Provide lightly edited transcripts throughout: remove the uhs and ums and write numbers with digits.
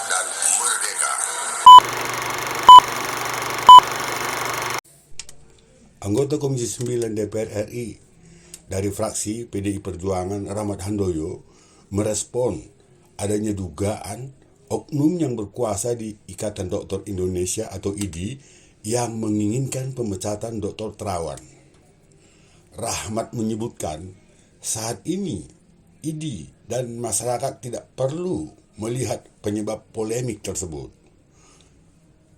dan merdeka. Anggota Komisi 9 DPR RI dari fraksi PDI Perjuangan Rahmat Handoyo merespon adanya dugaan oknum yang berkuasa di Ikatan Dokter Indonesia atau IDI yang menginginkan pemecatan Dr. Terawan. Rahmat menyebutkan saat ini IDI dan masyarakat tidak perlu melihat penyebab polemik tersebut.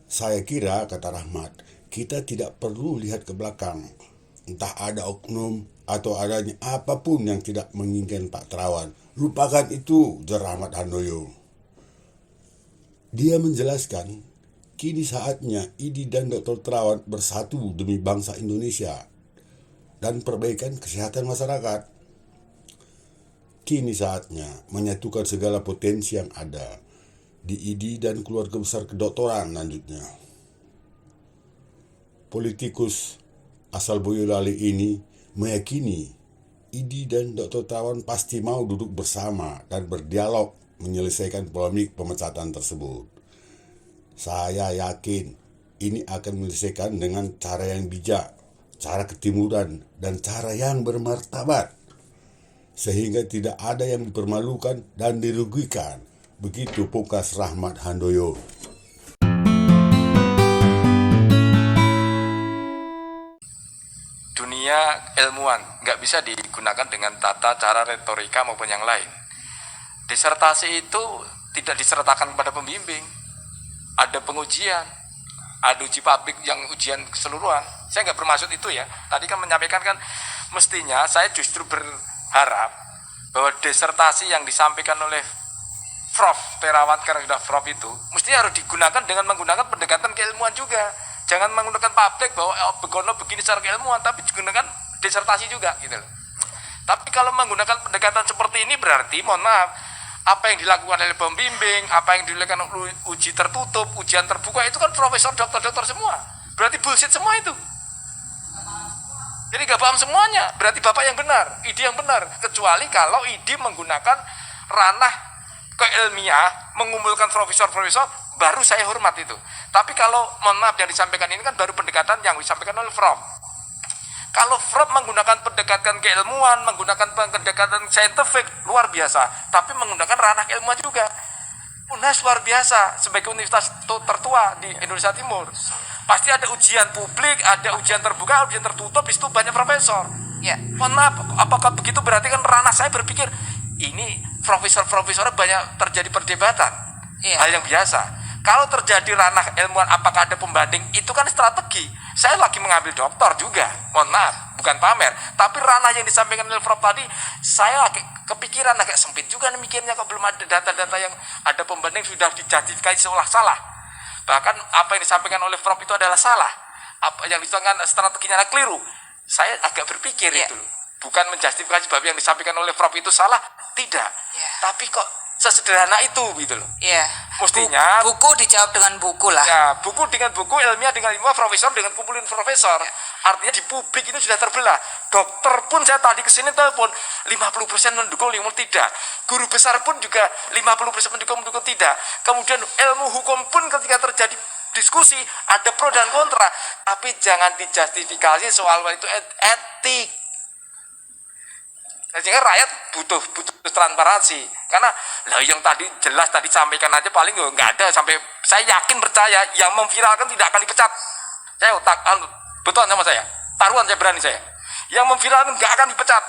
Saya kira, kata Rahmat, kita tidak perlu lihat ke belakang. Entah ada oknum atau adanya apapun yang tidak menginginkan Pak Terawan. Lupakan itu, ujar Rahmat Handoyo. Dia menjelaskan, kini saatnya IDI dan Dr. Terawan bersatu demi bangsa Indonesia dan perbaikan kesehatan masyarakat. Kini saatnya menyatukan segala potensi yang ada di IDI dan keluarga besar kedokteran, lanjutnya. Politikus asal Boyolali ini meyakini IDI dan Dr. Terawan pasti mau duduk bersama dan berdialog menyelesaikan polemik pemecatan tersebut. Saya yakin ini akan menyelesaikan dengan cara yang bijak, cara ketimuran, dan cara yang bermartabat, sehingga tidak ada yang dipermalukan dan dirugikan. Begitu pungkas Rahmat Handoyo. Dunia ilmuwan nggak bisa digunakan dengan tata cara retorika maupun yang lain. Disertasi itu tidak disertakan pada pembimbing, ada pengujian, ada uji publik yang ujian keseluruhan. Saya nggak bermaksud itu ya. Tadi kan menyampaikan kan mestinya saya justru berharap bahwa disertasi yang disampaikan oleh Prof. Terawan, karena sudah Prof itu mesti harus digunakan dengan menggunakan pendekatan keilmuan juga. Jangan menggunakan publik bahwa begono begini secara keilmuan, tapi digunakan disertasi juga gitu loh. Tapi kalau menggunakan pendekatan seperti ini berarti, mohon maaf, apa yang dilakukan oleh pembimbing, apa yang dilakukan uji tertutup, ujian terbuka, itu kan profesor, dokter-dokter semua. Berarti bullshit semua itu. Jadi gak paham semuanya, berarti bapak yang benar, IDI yang benar. Kecuali kalau IDI menggunakan ranah keilmiah, mengumpulkan profesor-profesor, baru saya hormat itu. Tapi kalau, mohon maaf, yang disampaikan ini kan baru pendekatan yang disampaikan oleh Prof. Kalau Prof menggunakan pendekatan keilmuan, menggunakan pendekatan saintifik, luar biasa. Tapi menggunakan ranah keilmuan juga. UNAS luar biasa, sebagai universitas tertua di Indonesia Timur. Pasti ada ujian publik, ada ujian terbuka, ujian tertutup, di situ banyak profesor. Ya, mohon maaf, apakah begitu berarti kan ranah saya berpikir, ini profesor-profesor banyak terjadi perdebatan. Hal yang biasa. Kalau terjadi ranah ilmuwan, apakah ada pembanding? Itu kan strategi. Saya lagi mengambil doktor juga, mohon maaf, bukan pamer. Tapi ranah yang disampaikan oleh Prof tadi, saya lagi kepikiran agak sempit juga nih mikirnya, kok belum ada data-data yang ada pembanding sudah dijadikan seolah salah. Bahkan apa yang disampaikan oleh Prof itu adalah salah. Apa yang disampaikan strateginya adalah keliru. Saya agak berpikir itu loh. Bukan menjustifikasi bahwa yang disampaikan oleh Prof itu salah, tidak. Tapi kok sesederhana itu gitu loh. Mestinya buku dijawab dengan buku lah. Ya, buku dengan buku, ilmiah dengan ilmiah, profesor dengan kumpulin profesor. Artinya di publik ini sudah terbelah. Dokter pun saya tadi kesini telepon 50% mendukung, 50% tidak. Guru besar pun juga 50% mendukung tidak. Kemudian ilmu hukum pun ketika terjadi diskusi ada pro dan kontra. Tapi jangan dijustifikasi soal itu etik. Sehingga rakyat butuh transparansi, karena lah yang tadi jelas tadi sampaikan aja paling nggak ada, sampai saya yakin percaya yang memviralkan tidak akan dipecat. Saya betul sama saya, taruhan saya berani saya, yang memviralkan nggak akan dipecat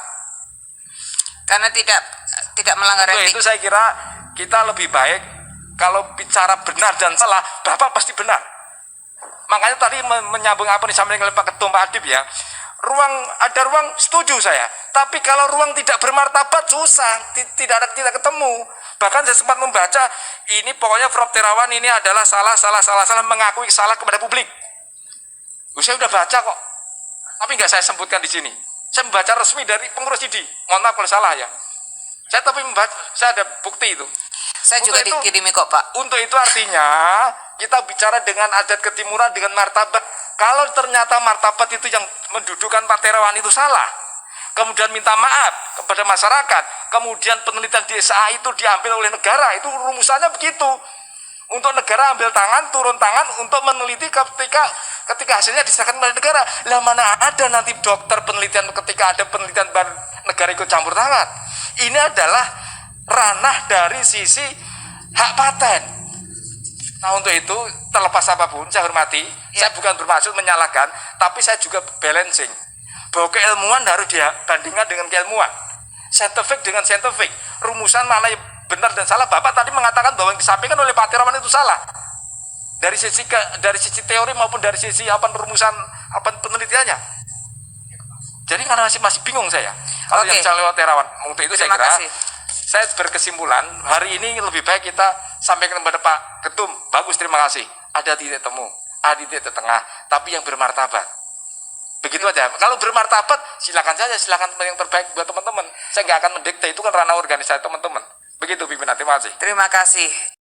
karena tidak melanggar etik. Itu saya kira kita lebih baik kalau bicara benar dan salah, bapak pasti benar. Makanya tadi menyambung apa yang disampaikan oleh Pak Ketum, Pak Adib ya. Ada ruang, setuju saya. Tapi kalau ruang tidak bermartabat susah, tidak ketemu. Bahkan saya sempat membaca, ini pokoknya Prof Terawan ini adalah salah, mengakui salah kepada publik. Saya udah baca kok, tapi nggak saya sebutkan di sini. Saya membaca resmi dari pengurus IDI. Mohon maaf kalau salah ya. Saya tapi membaca, saya ada bukti itu. Saya juga dikirimi kok Pak. Untuk itu artinya kita bicara dengan adat ketimuran, dengan martabat. Kalau ternyata martabat itu yang mendudukan Pak Terawan itu salah, kemudian minta maaf kepada masyarakat, kemudian penelitian di SA itu diambil oleh negara, itu rumusannya begitu. Untuk negara ambil tangan, turun tangan untuk meneliti ketika hasilnya diserahkan kepada negara. Lah mana ada nanti dokter penelitian ketika ada penelitian negara ikut campur tangan. Ini adalah ranah dari sisi hak paten. Nah untuk itu terlepas apapun saya hormati, saya bukan bermaksud menyalahkan, tapi saya juga balancing bahwa keilmuan harus dibandingkan dengan keilmuan, scientific dengan scientific, rumusan mana yang benar dan salah. Bapak tadi mengatakan bahwa yang disampaikan oleh Pak Tirawan itu salah dari sisi teori maupun dari sisi rumusan penelitiannya. Jadi karena masih bingung saya kalau yang saya lewat Tirawan. Untuk itu saya kira saya berkesimpulan hari ini lebih baik kita sampaikan kepada Pak Ketum, bagus terima kasih, ada titik temu, ada titik tengah, tapi yang bermartabat. Begitu aja. Kalau bermartabat, silakan saja, silakan yang terbaik buat teman-teman. Saya nggak akan mendikte, itu kan ranah organisasi teman-teman. Begitu pimpinan, terima kasih. Terima kasih.